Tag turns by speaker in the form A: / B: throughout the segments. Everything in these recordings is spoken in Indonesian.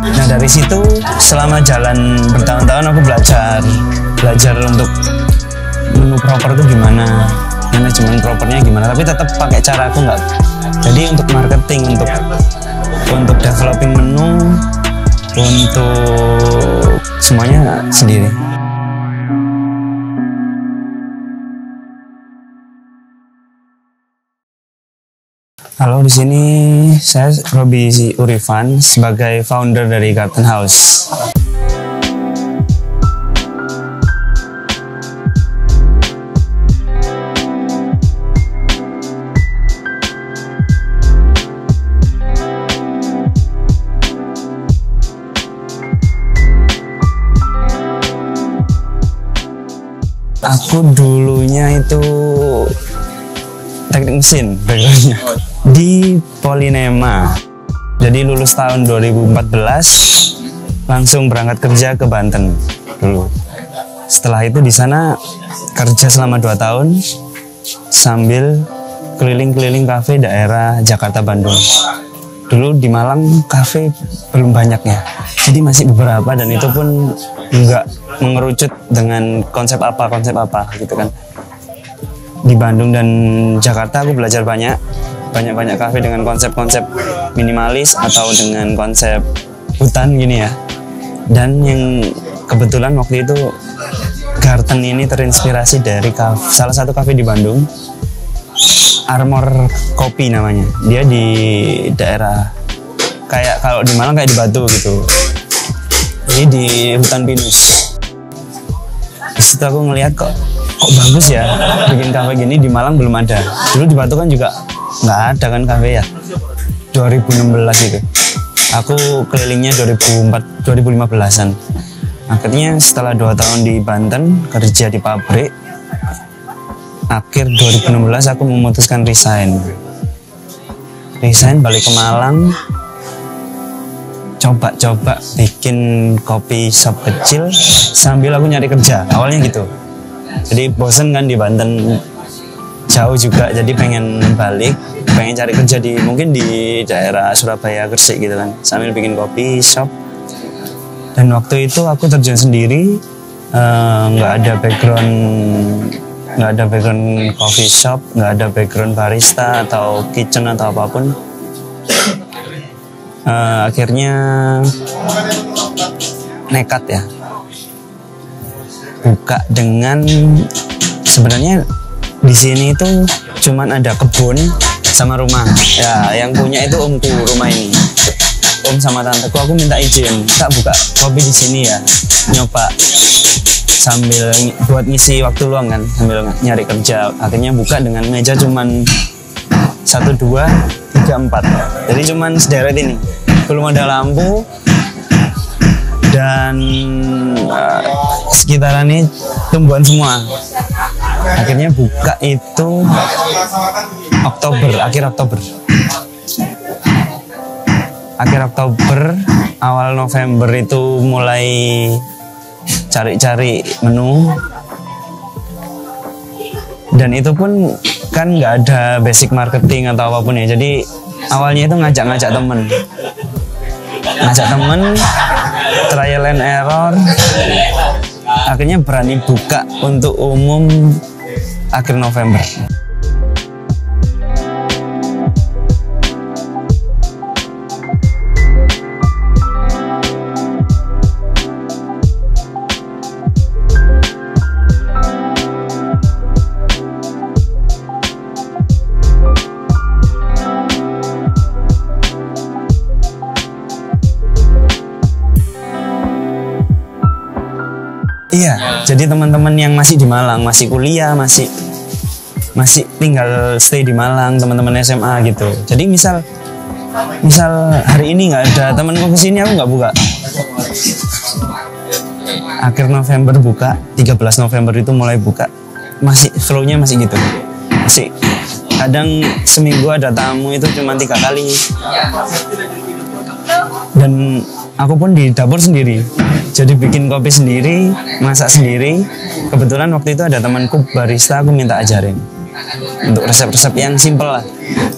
A: Nah dari situ selama jalan bertahun-tahun aku belajar untuk menu proper itu gimana, manajemen propernya gimana, tapi tetap pakai cara aku nggak. Jadi untuk marketing, untuk developing menu, untuk semuanya sendiri. Halo, di sini saya Robi Urivan sebagai founder dari Garden House. Aku dulunya itu teknik mesin backgroundnya di Polinema. Jadi lulus tahun 2014 langsung berangkat kerja ke Banten dulu. Setelah itu di sana kerja selama 2 tahun sambil keliling-keliling kafe daerah Jakarta Bandung. Dulu di Malang kafe belum banyaknya, jadi masih beberapa dan itu pun nggak mengerucut dengan konsep apa gitu kan. Di Bandung dan Jakarta aku belajar banyak kafe dengan konsep-konsep minimalis atau dengan konsep hutan gini ya. Dan yang kebetulan waktu itu Garden ini terinspirasi dari salah satu kafe di Bandung, Armor Kopi namanya. Dia di daerah kayak kalau di Malang kayak di Batu gitu. Ini di hutan pinus. Di situ aku ngelihat kok bagus ya bikin kafe gini, di Malang belum ada. Dulu di Batu kan juga nggak ada kan kafe ya. 2016 itu. Aku kelilingnya 2015-an. Akhirnya setelah 2 tahun di Banten kerja di pabrik, akhir 2016 aku memutuskan resign balik ke Malang, coba bikin kopi shop kecil sambil aku nyari kerja. Awalnya gitu. Jadi bosen kan di Banten, jauh juga, jadi pengen balik, pengen cari kerja mungkin di daerah Surabaya, Gresik gitu kan, sambil bikin kopi shop. Dan waktu itu aku terjun sendiri, nggak ada background coffee shop, nggak ada background barista atau kitchen atau apapun. Akhirnya nekat ya, buka dengan sebenarnya di sini itu cuman ada kebun sama rumah ya, yang punya itu omku rumah ini, om sama tanteku. Aku minta izin tak buka kopi di sini ya, nyoba sambil buat ngisi waktu luang kan, sambil nyari kerja. Akhirnya buka dengan meja cuman 1, 2, 3, 4, jadi cuman sederet ini, belum ada lampu dan sekitaran ini tumbuhan semua. Akhirnya buka itu akhir Oktober, awal November itu mulai cari-cari menu. Dan itu pun kan nggak ada basic marketing atau apapun ya, jadi awalnya itu ngajak temen, trial and error. Akhirnya berani buka untuk umum akhir November. Iya, jadi teman-teman yang masih di Malang, masih kuliah, masih tinggal stay di Malang, teman-teman SMA gitu. Jadi misal hari ini nggak ada temanku kesini, aku nggak buka. Akhir November buka, 13 November itu mulai buka. Masih flow-nya masih gitu. Masih kadang seminggu ada tamu itu cuma 3 kali. Dan aku pun di dapur sendiri. Jadi bikin kopi sendiri, masak sendiri. Kebetulan waktu itu ada temanku barista, aku minta ajarin untuk resep-resep yang simple lah.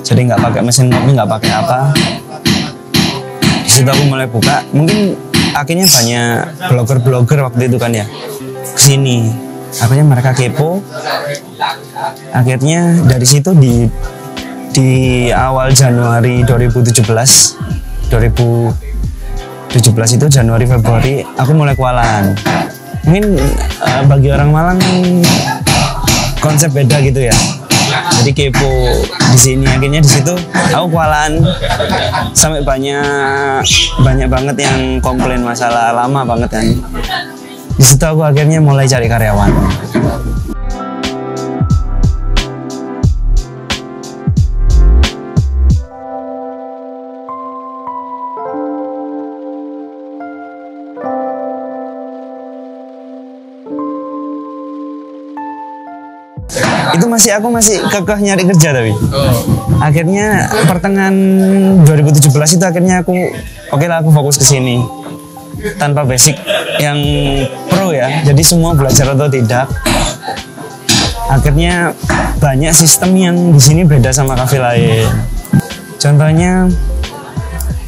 A: Jadi nggak pakai mesin kopi, nggak pakai apa. Di situ aku mulai buka. Mungkin akhirnya banyak blogger-blogger waktu itu kan ya kesini. Akhirnya mereka kepo. Akhirnya dari situ di awal Januari 2017 itu Januari Februari aku mulai kualan. Mungkin bagi orang Malang konsep beda gitu ya. Jadi kepo di sini, akhirnya di situ aku kualan sampai banyak banget yang komplain masalah lama banget kan. Di situ aku akhirnya mulai cari karyawan. Itu aku masih kekeh nyari kerja tapi akhirnya pertengahan 2017 itu akhirnya aku fokus ke sini tanpa basic yang pro ya, jadi semua belajar atau tidak. Akhirnya banyak sistem yang di sini beda sama kafe lain. Contohnya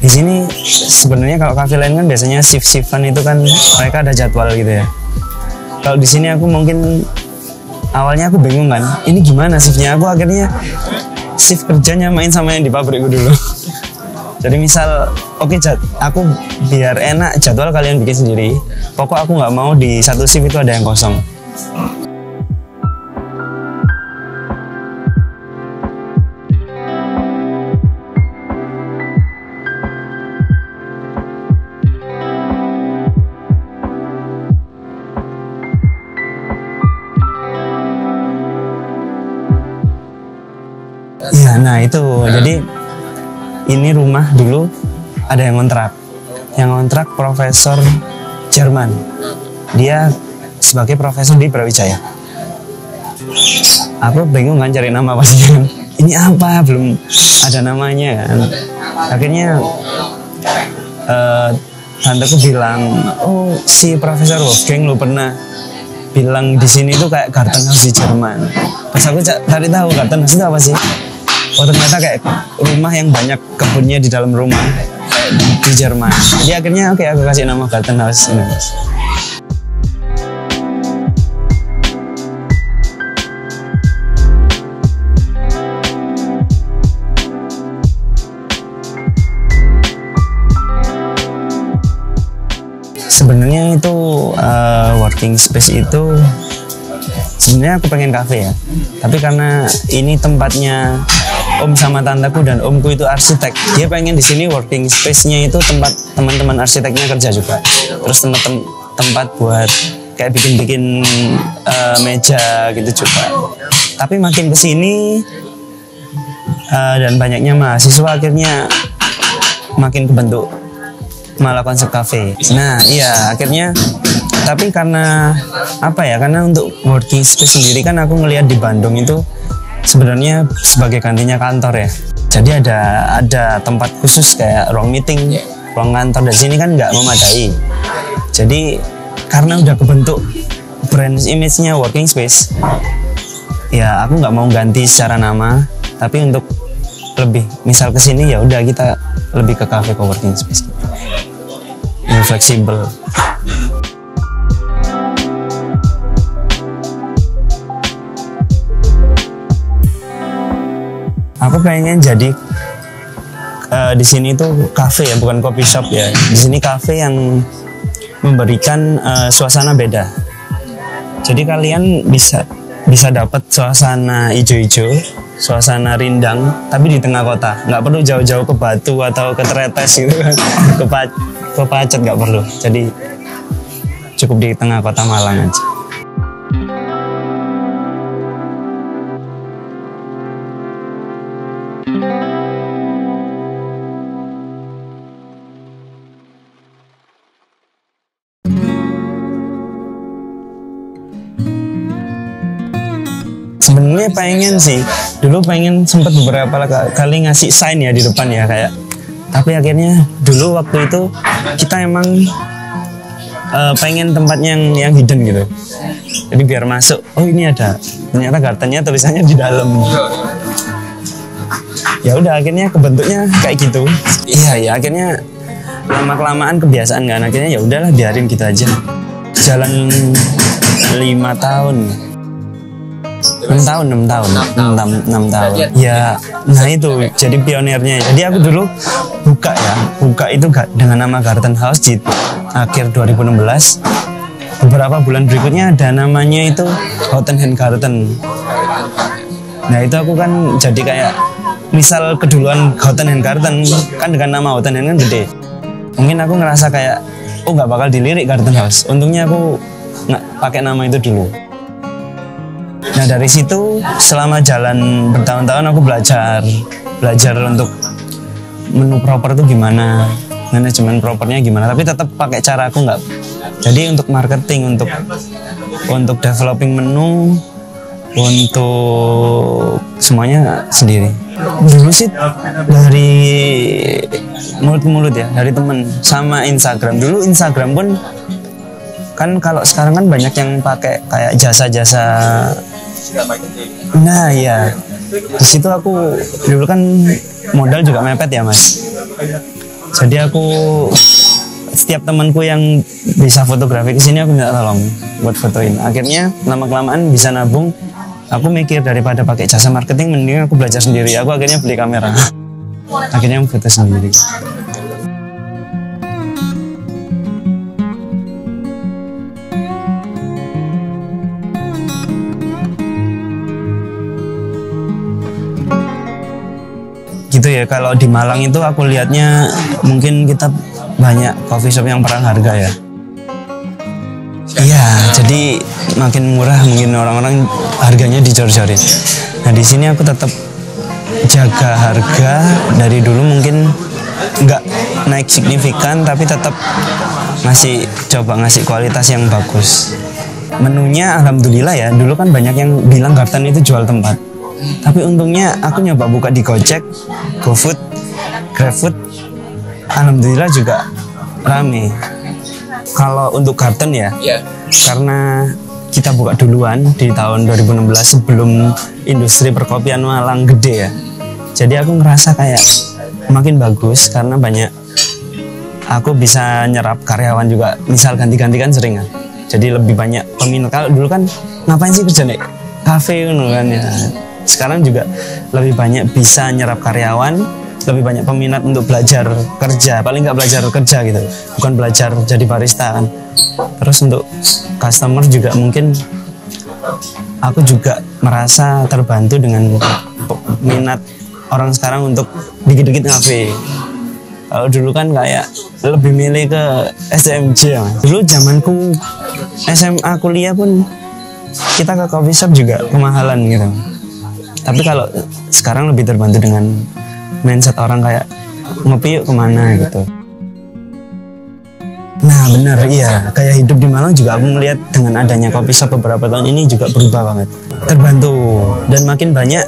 A: di sini sebenarnya kalau kafe lain kan biasanya shift-shiftan itu kan mereka ada jadwal gitu ya. Kalau di sini aku mungkin awalnya aku bingung kan, ini gimana shiftnya. Aku akhirnya shift kerjanya main sama yang di pabrikku dulu. Jadi misal, aku biar enak jadwal kalian bikin sendiri. Pokok aku nggak mau di satu shift itu ada yang kosong. Ya, nah itu jadi ini rumah dulu ada yang ngontrak profesor Jerman, dia sebagai profesor di Brawijaya. Aku bingung kan cari nama pastinya, ini apa, belum ada namanya kan. Akhirnya tanteku bilang, oh si Profesor Wolfgang lo pernah bilang di sini tuh kayak garden house di Jerman. Pas aku cari tahu garden house itu apa sih. Oh ternyata kayak rumah yang banyak kebunnya di dalam rumah di Jerman. Jadi akhirnya aku kasih nama garden house ini. Sebenarnya itu working space itu sebenarnya aku pengen kafe ya, tapi karena ini tempatnya om sama tanteku dan omku itu arsitek, dia pengen di sini working space-nya itu tempat teman-teman arsiteknya kerja juga, terus tempat buat kayak bikin meja gitu juga. Tapi makin kesini dan banyaknya mahasiswa, akhirnya makin kebentuk malah konsep kafe. Nah iya akhirnya, tapi karena karena untuk working space sendiri kan aku ngelihat di Bandung itu sebenarnya sebagai gantinya kantor ya. Jadi ada tempat khusus kayak ruang meeting, ruang kantor, dan sini kan nggak memadai. Jadi karena udah kebentuk brand image-nya working space, ya aku nggak mau ganti secara nama, tapi untuk lebih misal kesini ya udah kita lebih ke cafe co-working space, yang fleksibel. Aku pengen jadi di sini tuh kafe ya, bukan coffee shop ya. Di sini kafe yang memberikan suasana beda. Jadi kalian bisa dapat suasana hijau-hijau, suasana rindang, tapi di tengah kota. Nggak perlu jauh-jauh ke Batu atau ke Tretes gitu kan, ke Pacet nggak perlu. Jadi cukup di tengah kota Malang aja. Sebenarnya pengen sih, dulu sempat beberapa kali ngasih sign ya di depan ya kayak, tapi akhirnya dulu waktu itu kita emang pengen tempatnya yang hidden gitu, jadi biar masuk, oh ini ada, ternyata gardennya tulisannya di dalam. Ya udah akhirnya kebentuknya kayak gitu. Iya ya akhirnya lama kelamaan kebiasaan kan, akhirnya ya udahlah biarin gitu aja. Jalan 5 tahun, 6 tahun. Ya, nah itu jadi pionirnya. Jadi aku dulu buka itu dengan nama Garden House di akhir 2016. Beberapa bulan berikutnya ada namanya itu Hot and Hand Garden. Nah itu aku kan jadi kayak misal keduluan Hot and Hand Garden kan dengan nama Hot and Hand kan gede. Mungkin aku ngerasa kayak nggak bakal dilirik Garden House. Untungnya aku nggak pakai nama itu dulu. Nah dari situ selama jalan bertahun-tahun aku belajar untuk menu proper itu gimana, manajemen propernya gimana. Tapi tetap pakai cara aku nggak. Jadi untuk marketing, untuk developing menu, untuk semuanya sendiri. Dulu sih dari mulut ke mulut ya, dari temen sama Instagram. Dulu Instagram pun kan kalau sekarang kan banyak yang pakai kayak jasa-jasa. Nah ya, di situ aku dulu kan modal juga mepet ya mas. Jadi aku setiap temanku yang bisa fotografi kesini aku minta tolong buat fotoin. Akhirnya lama kelamaan bisa nabung. Aku mikir daripada pakai jasa marketing mending aku belajar sendiri. Aku akhirnya beli kamera. Akhirnya aku foto sendiri. Gitu ya, kalau di Malang itu aku lihatnya mungkin kita banyak coffee shop yang perang harga ya. Iya, jadi makin murah mungkin orang-orang harganya dicor-corin. Nah di sini aku tetap jaga harga dari dulu, mungkin nggak naik signifikan tapi tetap coba ngasih kualitas yang bagus. Menunya alhamdulillah ya, dulu kan banyak yang bilang Garden itu jual tempat. Tapi untungnya aku nyoba buka di Gojek, GoFood, GrabFood, alhamdulillah juga rame. Kalau untuk Garden ya, karena kita buka duluan di tahun 2016 sebelum industri perkopian Malang gede ya. Jadi aku ngerasa kayak makin bagus karena banyak aku bisa nyerap karyawan juga. Misal ganti-ganti kan sering kan. Jadi lebih banyak peminat. Kalau dulu kan ngapain sih kerja nih? Kafe kan ya. Sekarang juga lebih banyak bisa nyerap karyawan, lebih banyak peminat untuk belajar kerja, paling nggak belajar kerja gitu, bukan belajar jadi barista kan. Terus untuk customer juga mungkin aku juga merasa terbantu dengan minat orang sekarang untuk dikit-dikit ngafe. Kalau dulu kan kayak lebih milih ke SMJ ya. Dulu zamanku SMA kuliah pun kita ke coffee shop juga kemahalan gitu. Tapi kalau sekarang lebih terbantu dengan mindset orang kayak ngopi yuk kemana gitu. Nah benar iya, kayak hidup di Malang juga aku melihat dengan adanya coffee shop beberapa tahun ini juga berubah banget. Terbantu dan makin banyak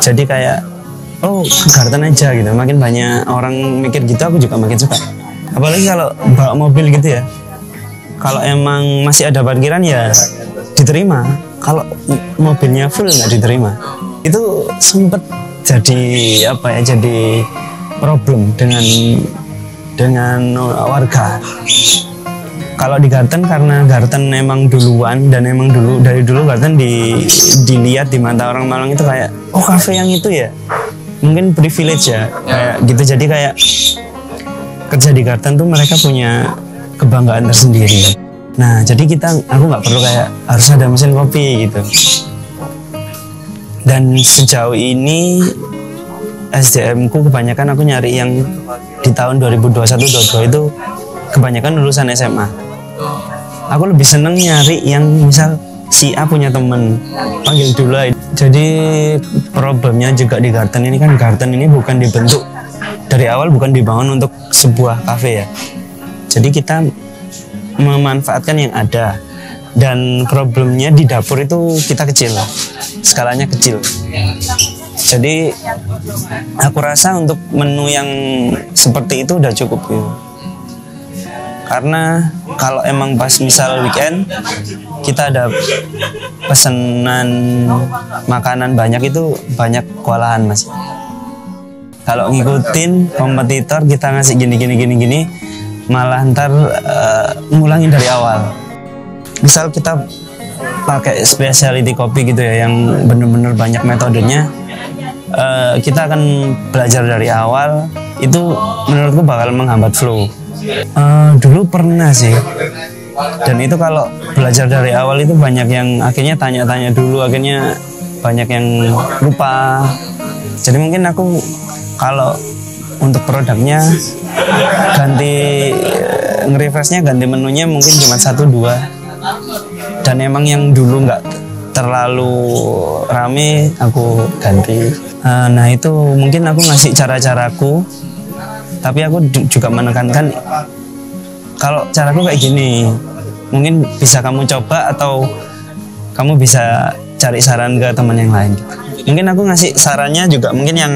A: jadi kayak ke Garden aja gitu. Makin banyak orang mikir gitu, aku juga makin suka. Apalagi kalau bawa mobil gitu ya. Kalau emang masih ada parkiran ya diterima. Kalau mobilnya full nggak diterima. Itu sempet jadi jadi problem dengan warga. Kalau di Garden karena Garden emang duluan dan emang dari dulu Garden dilihat di mata orang Malang itu kayak kafe yang itu ya mungkin privilege ya kayak gitu. Jadi kayak kerja di Garden tuh mereka punya kebanggaan tersendiri. Nah jadi aku nggak perlu kayak harus ada mesin kopi gitu. Dan sejauh ini SDM ku kebanyakan aku nyari yang di tahun 2021-22 itu kebanyakan lulusan SMA. Aku lebih seneng nyari yang misal si A punya temen, panggil dulu aja. Jadi problemnya juga di Garden ini kan, Garden ini bukan dibentuk dari awal, bukan dibangun untuk sebuah kafe ya. Jadi kita memanfaatkan yang ada. Dan problemnya di dapur itu kita kecil, skalanya kecil. Jadi aku rasa untuk menu yang seperti itu udah cukup gitu. Karena kalau emang pas misal weekend kita ada pesanan makanan banyak, itu banyak kewalahan mas. Kalau ngikutin kompetitor kita ngasih gini, malah ntar ngulangin dari awal. Misal kita pakai specialty kopi gitu ya, yang bener-bener banyak metodenya, kita akan belajar dari awal. Itu menurutku bakal menghambat flow. Dulu pernah sih, dan itu kalau belajar dari awal itu banyak yang akhirnya tanya-tanya dulu, akhirnya banyak yang lupa. Jadi mungkin aku kalau untuk produknya ganti nge-refreshnya, ganti menunya mungkin cuma 1-2, dan emang yang dulu nggak terlalu rame aku ganti. Nah itu mungkin aku ngasih cara-caraku, tapi aku juga menekankan kalau caraku kayak gini mungkin bisa kamu coba, atau kamu bisa cari saran ke teman yang lain gitu. Mungkin aku ngasih sarannya juga mungkin yang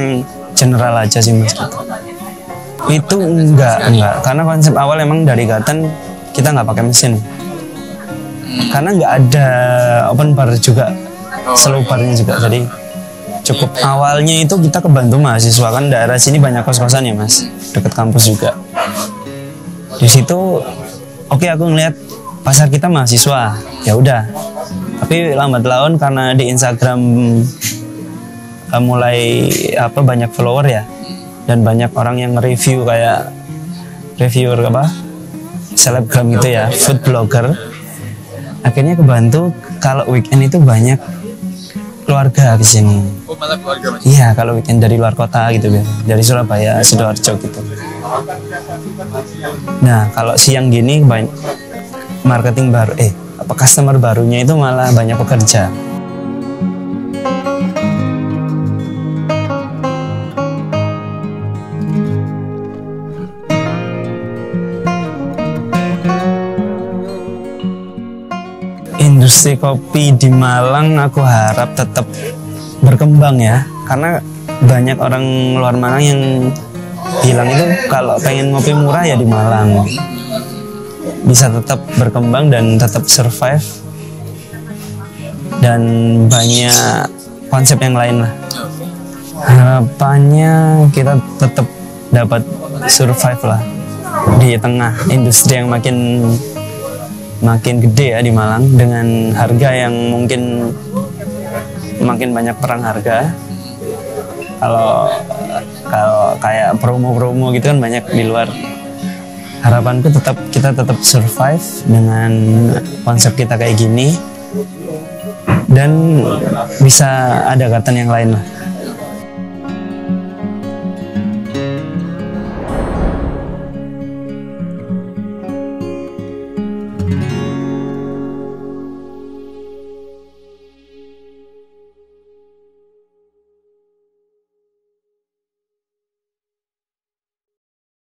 A: general aja sih mas gitu. Itu enggak, karena konsep awal emang dari Garten kita nggak pakai mesin, karena nggak ada open bar juga, slow barnya juga. Jadi cukup awalnya itu kita kebantu mahasiswa, kan daerah sini banyak kos-kosan ya mas, deket kampus juga. Di situ oke, aku ngeliat pasar kita mahasiswa, ya udah. Tapi lambat laun karena di Instagram mulai banyak follower ya, dan banyak orang yang review, kayak reviewer selebgram gitu ya, food blogger. Akhirnya kebantu kalau weekend itu banyak keluarga ke sini.
B: Oh, malah keluarga mas?
A: Iya, kalau weekend dari luar kota gitu, dari Surabaya, Sidoarjo gitu. Nah, kalau siang gini banyak marketing baru, customer barunya itu malah banyak pekerja. Industri kopi di Malang aku harap tetap berkembang ya, karena banyak orang luar Malang yang bilang itu kalau pengen ngopi murah ya di Malang. Bisa tetap berkembang dan tetap survive, dan banyak konsep yang lain lah. Harapannya kita tetap dapat survive lah di tengah industri yang makin gede ya di Malang, dengan harga yang mungkin makin banyak perang harga. Kalau kayak promo-promo gitu kan banyak di luar. Harapanku kita tetap survive dengan konsep kita kayak gini, dan bisa ada Garten yang lain lah.